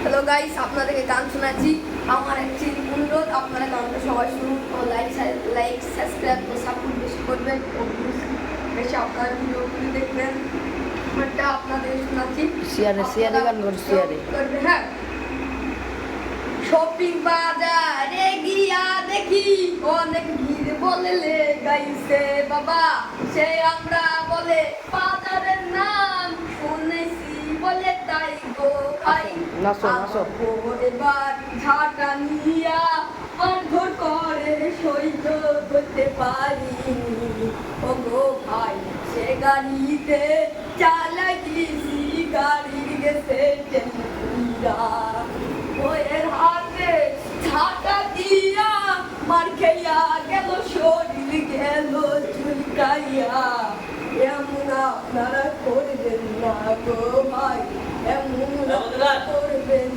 Hello guys, আপনাদেরকে গান শোনাচ্ছি। আমার একটি অনুরোধ, আপনারা গানটা সবাই শুনুন ও লাইক সাবস্ক্রাইব ও সাপোর্ট বেশি করবেন ও বেশি আপনার ভিডিওগুলি দেখবেন। আমারটা আপনাদের শোনাচ্ছি। শেয়ারে গান করছি শেয়ারে। হ্যাঁ, শপিং বাজারে গিয়া দেখি অনেক ভিড় বলে গাইছে বাবা, সে আমরা বলে বাজারের নাম শুনেছি বলে তাই গো ভাই। নাচো এবার ঝাঁটা নিয়া মারধর করে সহ্য করতে পারিনি ও গো ভাই। সে গাড়িতে চালাইছি, গাড়ির গেছে টেলিরা, ওয়ের হাতে ঝাঁটা দিয়া মার খেয়া গেল, শরীর গেল চুলকাইয়া। এমন আপনারা করবেন না গো ভাই, এমন করবেন